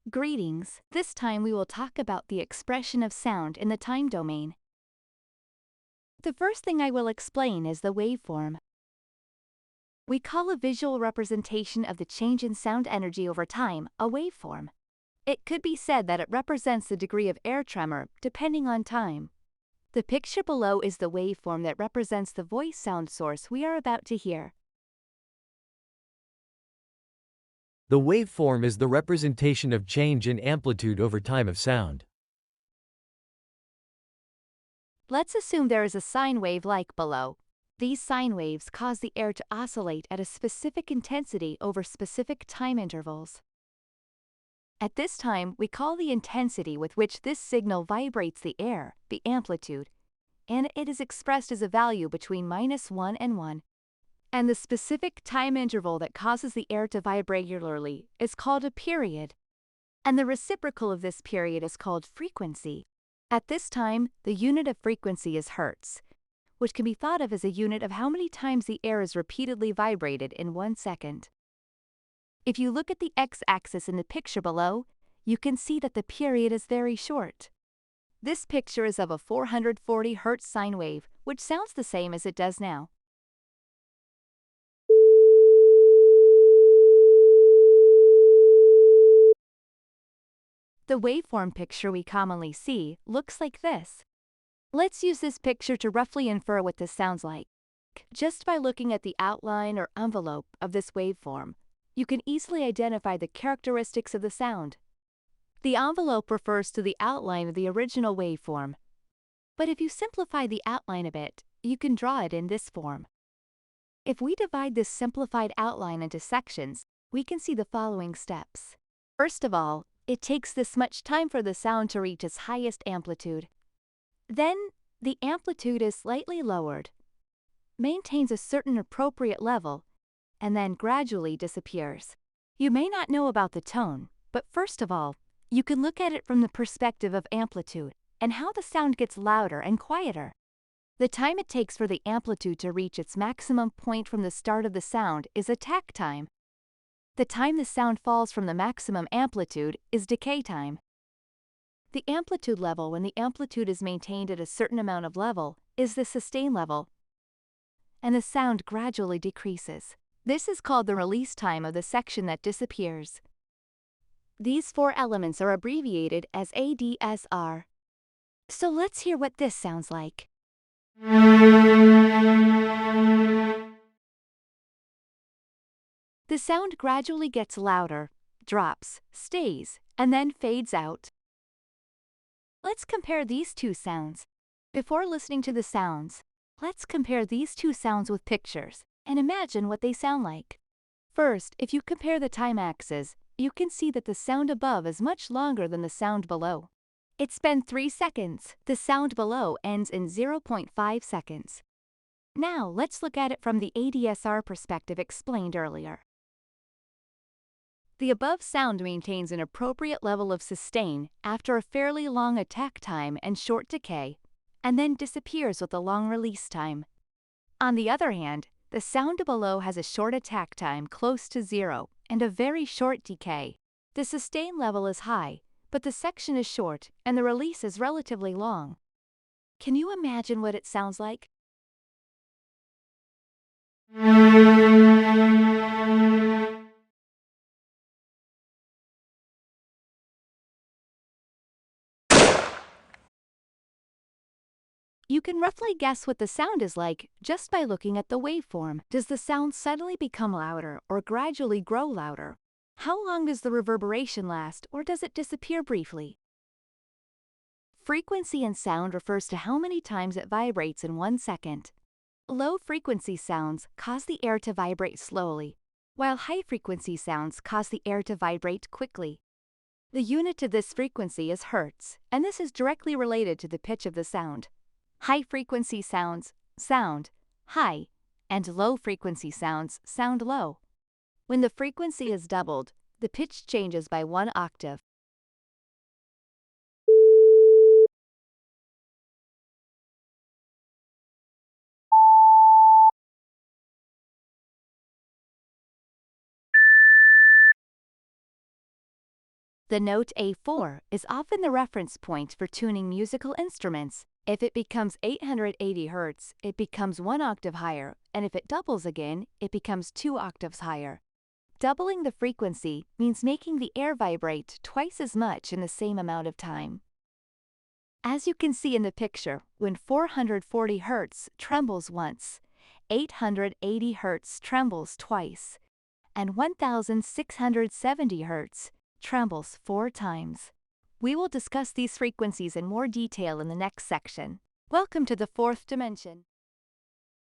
Greetings. This time we will talk about the expression of sound in the time domain. The first thing I will explain is the waveform. We call a visual representation of the change in sound energy over time a waveform. It could be said that it represents the degree of air tremor depending on time. The picture below is the waveform that represents the voice sound source we are about to hear. The waveform is the representation of change in amplitude over time of sound. Let's assume there is a sine wave like below. These sine waves cause the air to oscillate at a specific intensity over specific time intervals. At this time, we call the intensity with which this signal vibrates the air the amplitude, and it is expressed as a value between -1 and 1. And the specific time interval that causes the air to vibrate regularly is called a period. And the reciprocal of this period is called frequency. At this time, the unit of frequency is hertz, which can be thought of as a unit of how many times the air is repeatedly vibrated in 1 second. If you look at the x-axis in the picture below, you can see that the period is very short. This picture is of a 440 Hz sine wave, which sounds the same as it does now. The waveform picture we commonly see looks like this. Let's use this picture to roughly infer what this sounds like. Just by looking at the outline or envelope of this waveform, you can easily identify the characteristics of the sound. The envelope refers to the outline of the original waveform. But if you simplify the outline a bit, you can draw it in this form. If we divide this simplified outline into sections, we can see the following steps. First of all, it takes this much time for the sound to reach its highest amplitude. Then, the amplitude is slightly lowered, maintains a certain appropriate level, and then gradually disappears. You may not know about the tone, but first of all, you can look at it from the perspective of amplitude and how the sound gets louder and quieter. The time it takes for the amplitude to reach its maximum point from the start of the sound is attack time. The time the sound falls from the maximum amplitude is decay time. The amplitude level when the amplitude is maintained at a certain amount of level is the sustain level, and the sound gradually decreases. This is called the release time of the section that disappears. These 4 elements are abbreviated as ADSR. So let's hear what this sounds like. The sound gradually gets louder, drops, stays, and then fades out. Let's compare these two sounds. Before listening to the sounds, let's compare these two sounds with pictures and imagine what they sound like. First, if you compare the time axes, you can see that the sound above is much longer than the sound below. It spent 3 seconds. The sound below ends in 0.5 seconds. Now, let's look at it from the ADSR perspective explained earlier. The above sound maintains an appropriate level of sustain after a fairly long attack time and short decay, and then disappears with a long release time. On the other hand, the sound below has a short attack time close to 0 and a very short decay. The sustain level is high, but the section is short and the release is relatively long. Can you imagine what it sounds like? You can roughly guess what the sound is like just by looking at the waveform. Does the sound suddenly become louder or gradually grow louder? How long does the reverberation last, or does it disappear briefly? Frequency in sound refers to how many times it vibrates in 1 second. Low-frequency sounds cause the air to vibrate slowly, while high-frequency sounds cause the air to vibrate quickly. The unit of this frequency is hertz, and this is directly related to the pitch of the sound. High-frequency sounds sound high, and low-frequency sounds sound low. When the frequency is doubled, the pitch changes by 1 octave. The note A4 is often the reference point for tuning musical instruments. If it becomes 880 Hz, it becomes 1 octave higher, and if it doubles again, it becomes 2 octaves higher. Doubling the frequency means making the air vibrate twice as much in the same amount of time. As you can see in the picture, when 440 Hz trembles once, 880 Hz trembles twice, and 1670 Hz trembles 4 times. We will discuss these frequencies in more detail in the next section. Welcome to the fourth dimension.